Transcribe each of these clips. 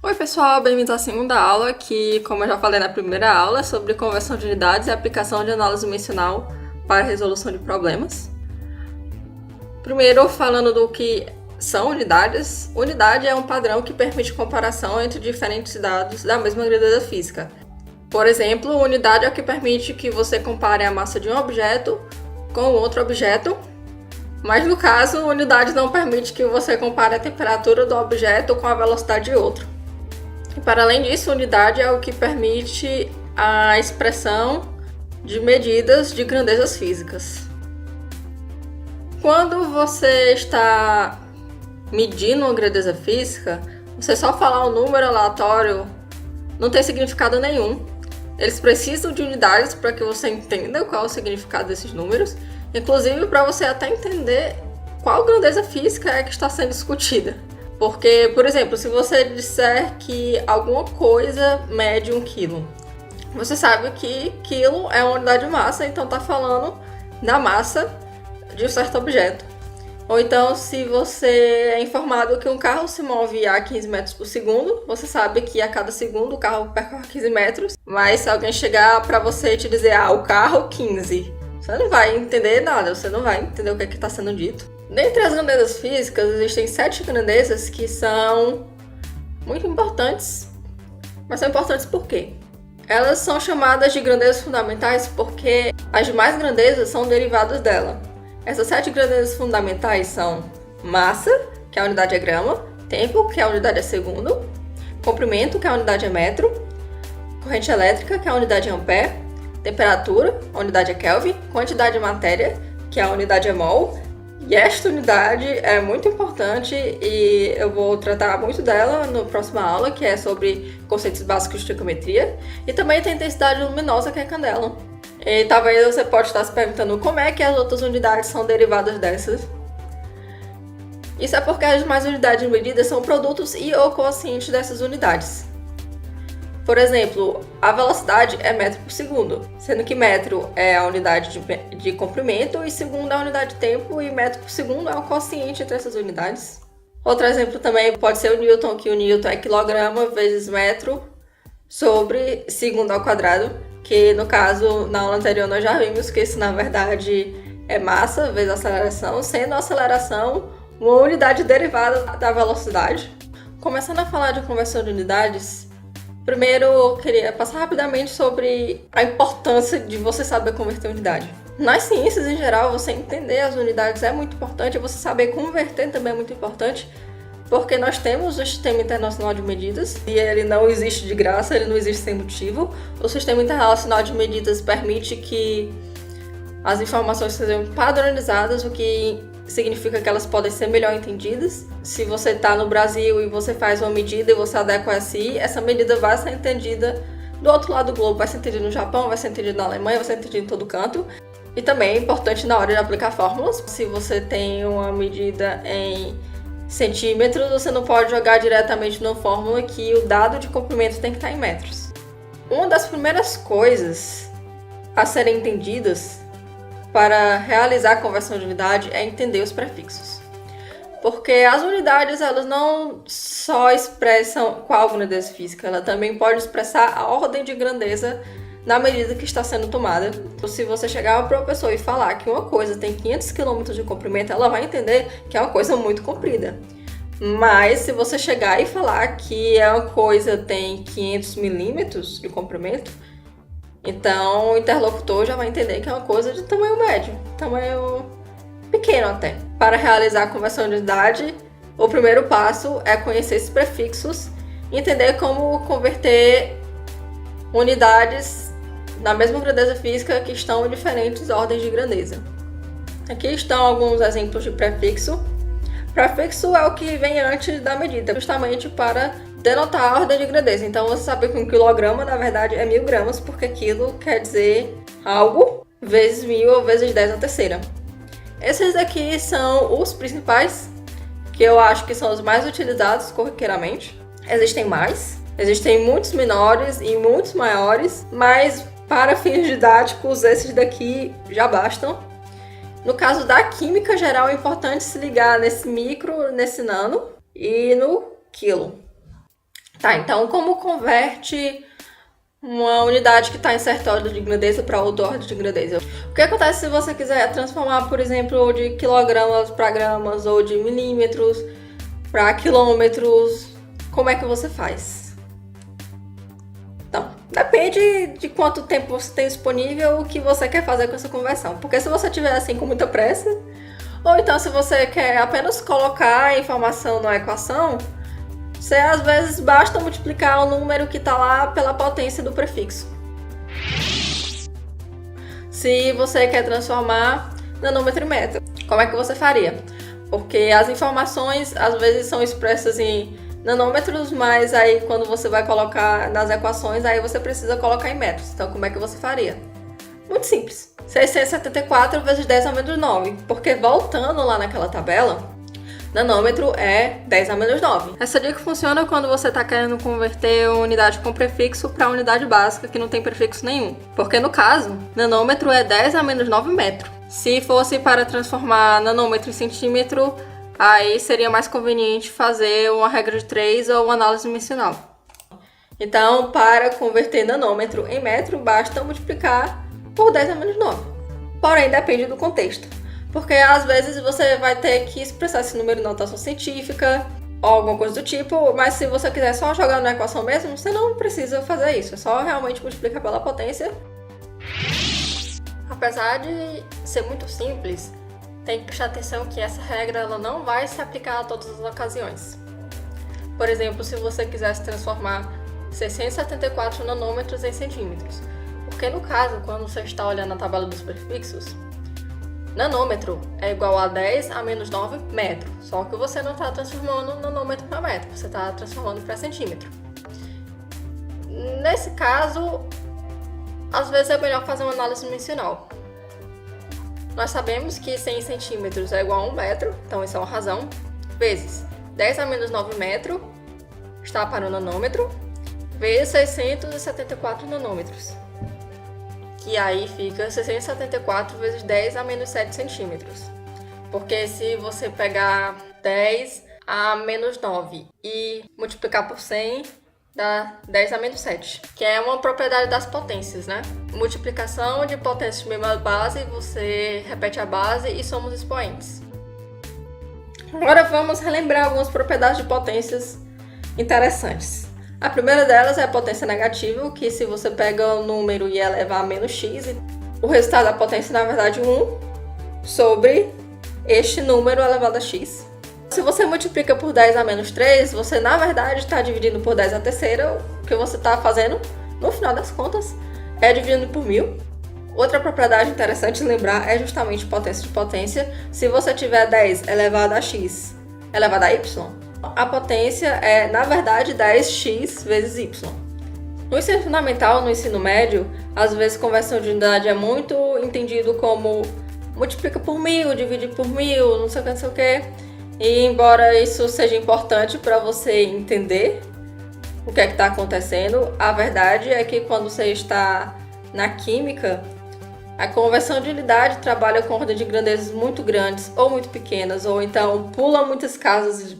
Oi pessoal, bem-vindos à segunda aula, que, como eu já falei na primeira aula, é sobre conversão de unidades e aplicação de análise dimensional para resolução de problemas. Primeiro, falando do que são unidades. Unidade é um padrão que permite comparação entre diferentes dados da mesma grandeza física. Por exemplo, unidade é o que permite que você compare a massa de um objeto com outro objeto, mas no caso, unidade não permite que você compare a temperatura do objeto com a velocidade de outro. E para além disso, unidade é o que permite a expressão de medidas de grandezas físicas. Quando você está medindo uma grandeza física, você só falar um número aleatório não tem significado nenhum. Eles precisam de unidades para que você entenda qual é o significado desses números, inclusive para você até entender qual grandeza física é que está sendo discutida. Porque, por exemplo, se você disser que alguma coisa mede 1 quilo, você sabe que quilo é uma unidade de massa, então está falando da massa de um certo objeto. Ou então, se você é informado que um carro se move a 15 metros por segundo, você sabe que a cada segundo o carro percorre 15 metros, mas se alguém chegar para você e te dizer, o carro 15, você não vai entender nada, você não vai entender o que está sendo dito. Dentre as grandezas físicas, existem 7 grandezas que são muito importantes. Mas são importantes por quê? Elas são chamadas de grandezas fundamentais porque as demais grandezas são derivadas dela. Essas 7 grandezas fundamentais são massa, que a unidade é grama, tempo, que a unidade é segundo, comprimento, que a unidade é metro, corrente elétrica, que a unidade é ampere, temperatura, a unidade é Kelvin, quantidade de matéria, que a unidade é mol. E esta unidade é muito importante e eu vou tratar muito dela na próxima aula, que é sobre conceitos básicos de estequiometria. E também tem intensidade luminosa, que é candela. E talvez você pode estar se perguntando como é que as outras unidades são derivadas dessas. Isso é porque as demais unidades de medida são produtos e ou quocientes dessas unidades. Por exemplo, a velocidade é metro por segundo, sendo que metro é a unidade de comprimento e segundo é a unidade de tempo e metro por segundo é o quociente entre essas unidades. Outro exemplo também pode ser o Newton, que o Newton é quilograma vezes metro sobre segundo ao quadrado, que no caso, na aula anterior nós já vimos que isso na verdade é massa vezes aceleração, sendo a aceleração uma unidade derivada da velocidade. Começando a falar de conversão de unidades, primeiro, eu queria passar rapidamente sobre a importância de você saber converter unidade. Nas ciências, em geral, você entender as unidades é muito importante, você saber converter também é muito importante, porque nós temos o Sistema Internacional de Medidas, e ele não existe de graça, ele não existe sem motivo. O Sistema Internacional de Medidas permite que as informações sejam padronizadas, o que significa que elas podem ser melhor entendidas. Se você está no Brasil e você faz uma medida e você adequa a si, essa medida vai ser entendida do outro lado do globo, vai ser entendida no Japão, vai ser entendida na Alemanha, vai ser entendida em todo canto. E também é importante na hora de aplicar fórmulas. Se você tem uma medida em centímetros, você não pode jogar diretamente na fórmula que o dado de comprimento tem que estar em metros. Uma das primeiras coisas a serem entendidas para realizar a conversão de unidade é entender os prefixos. Porque as unidades, elas não só expressam qual grandeza física, ela também pode expressar a ordem de grandeza na medida que está sendo tomada. Então, se você chegar para uma pessoa e falar que uma coisa tem 500 km de comprimento, ela vai entender que é uma coisa muito comprida. Mas se você chegar e falar que uma coisa tem 500 milímetros de comprimento, então o interlocutor já vai entender que é uma coisa de tamanho médio, tamanho pequeno até. Para realizar a conversão de unidade, o primeiro passo é conhecer esses prefixos e entender como converter unidades na mesma grandeza física que estão em diferentes ordens de grandeza. Aqui estão alguns exemplos de prefixo. Prefixo é o que vem antes da medida, justamente para denotar a ordem de grandeza. Então você sabe que um quilograma, na verdade, é 1000 gramas, porque quilo quer dizer algo vezes 1000 ou vezes 10 na terceira. Esses aqui são os principais, que eu acho que são os mais utilizados corriqueiramente. Existem mais, existem muitos menores e muitos maiores, mas para fins didáticos, esses daqui já bastam. No caso da química geral, é importante se ligar nesse micro, nesse nano e no quilo. Tá, então como converte uma unidade que está em certa ordem de grandeza para outra ordem de grandeza? O que acontece se você quiser transformar, por exemplo, de quilogramas para gramas ou de milímetros para quilômetros? Como é que você faz? Então, depende de quanto tempo você tem disponível, o que você quer fazer com essa conversão. Porque se você tiver assim com muita pressa, ou então se você quer apenas colocar a informação na equação, você às vezes basta multiplicar o número que está lá pela potência do prefixo. Se você quer transformar nanômetro em metro, como é que você faria? Porque as informações às vezes são expressas em nanômetros, mas aí quando você vai colocar nas equações, aí você precisa colocar em metros. Então como é que você faria? Muito simples. 674 vezes 10 a menos 9, porque voltando lá naquela tabela, nanômetro é 10 a menos 9. Essa dica funciona quando você está querendo converter uma unidade com prefixo para unidade básica que não tem prefixo nenhum. Porque no caso, nanômetro é 10 a menos 9 metro. Se fosse para transformar nanômetro em centímetro, aí seria mais conveniente fazer uma regra de 3 ou uma análise dimensional. Então, para converter nanômetro em metro, basta multiplicar por 10 a menos 9. Porém, depende do contexto. Porque às vezes você vai ter que expressar esse número em notação científica ou alguma coisa do tipo, mas se você quiser só jogar na equação mesmo, você não precisa fazer isso, é só realmente multiplicar pela potência. Apesar de ser muito simples, tem que prestar atenção que essa regra ela não vai se aplicar a todas as ocasiões. Por exemplo, se você quisesse transformar 674 nanômetros em centímetros, porque no caso, quando você está olhando a tabela dos prefixos, nanômetro é igual a 10 a menos 9 metro, só que você não está transformando nanômetro para metro, você está transformando para centímetro. Nesse caso, às vezes é melhor fazer uma análise dimensional. Nós sabemos que 100 centímetros é igual a 1 metro, então isso é uma razão, vezes 10 a menos 9 metro, está para o nanômetro, vezes 674 nanômetros. Que aí fica 674 vezes 10 a menos 7 centímetros. Porque se você pegar 10 a menos 9 e multiplicar por 100, dá 10 a menos 7. Que é uma propriedade das potências, né? Multiplicação de potências de mesma base, você repete a base e soma os expoentes. Agora vamos relembrar algumas propriedades de potências interessantes. A primeira delas é a potência negativa, que se você pega o número e elevar a menos x, o resultado da potência é na verdade 1 sobre este número elevado a x. Se você multiplica por 10 a menos 3, você na verdade está dividindo por 10 a terceira, o que você está fazendo, no final das contas, é dividindo por 1000. Outra propriedade interessante de lembrar é justamente potência de potência. Se você tiver 10 elevado a x elevado a y, a potência é, na verdade, 10x vezes y. No ensino fundamental, no ensino médio, às vezes conversão de unidade é muito entendido como multiplica por 1000, divide por 1000, não sei o que, não sei o que. E embora isso seja importante para você entender o que é que está acontecendo, a verdade é que quando você está na química, a conversão de unidade trabalha com ordem de grandezas muito grandes ou muito pequenas, ou então pula muitas casas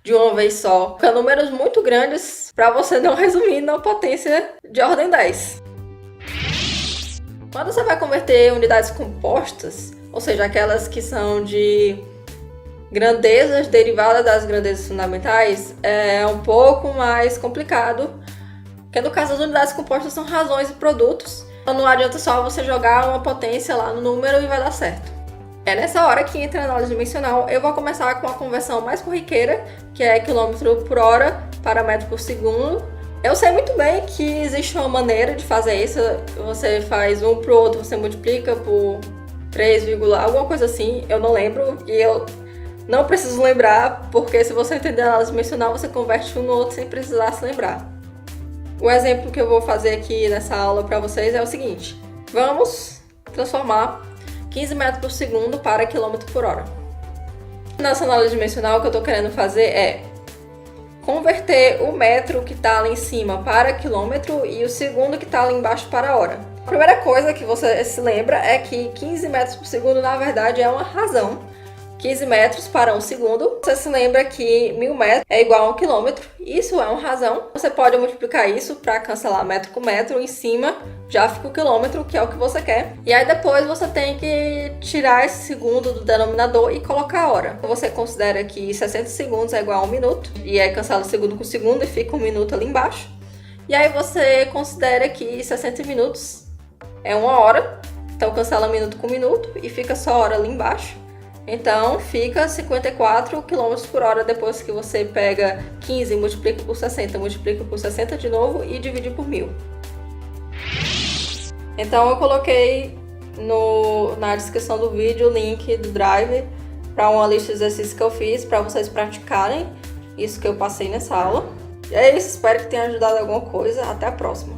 de uma vez só, com números muito grandes para você não resumir na potência de ordem 10. Quando você vai converter unidades compostas, ou seja, aquelas que são de grandezas derivadas das grandezas fundamentais, é um pouco mais complicado, porque no caso as unidades compostas são razões e produtos, então não adianta só você jogar uma potência lá no número e vai dar certo. É nessa hora que entra a análise dimensional. Eu vou começar com a conversão mais corriqueira, que é quilômetro por hora para metro por segundo. Eu sei muito bem que existe uma maneira de fazer isso. Você faz um para o outro, você multiplica por 3, alguma coisa assim. Eu não lembro e eu não preciso lembrar, porque se você entender a análise dimensional, você converte um no outro sem precisar se lembrar. O exemplo que eu vou fazer aqui nessa aula para vocês é o seguinte. Vamos transformar 15 metros por segundo para quilômetro por hora. Nessa análise dimensional, o que eu estou querendo fazer é converter o metro que está lá em cima para quilômetro e o segundo que está lá embaixo para hora. A primeira coisa que você se lembra é que 15 metros por segundo, na verdade, é uma razão. 15 metros para 1 segundo. Você se lembra que 1000 metros é igual a 1 quilômetro. Isso é uma razão. Você pode multiplicar isso para cancelar metro com metro. Em cima já fica o quilômetro, que é o que você quer. E aí depois você tem que tirar esse segundo do denominador e colocar a hora. Você considera que 60 segundos é igual a 1 minuto. E aí cancela segundo com segundo e fica 1 minuto ali embaixo. E aí você considera que 60 minutos é 1 hora. Então cancela minuto com minuto e fica só hora ali embaixo. Então fica 54 km por hora depois que você pega 15, multiplica por 60 de novo e divide por 1000. Então eu coloquei na descrição do vídeo o link do Drive para uma lista de exercícios que eu fiz para vocês praticarem isso que eu passei nessa aula. E é isso, espero que tenha ajudado alguma coisa. Até a próxima!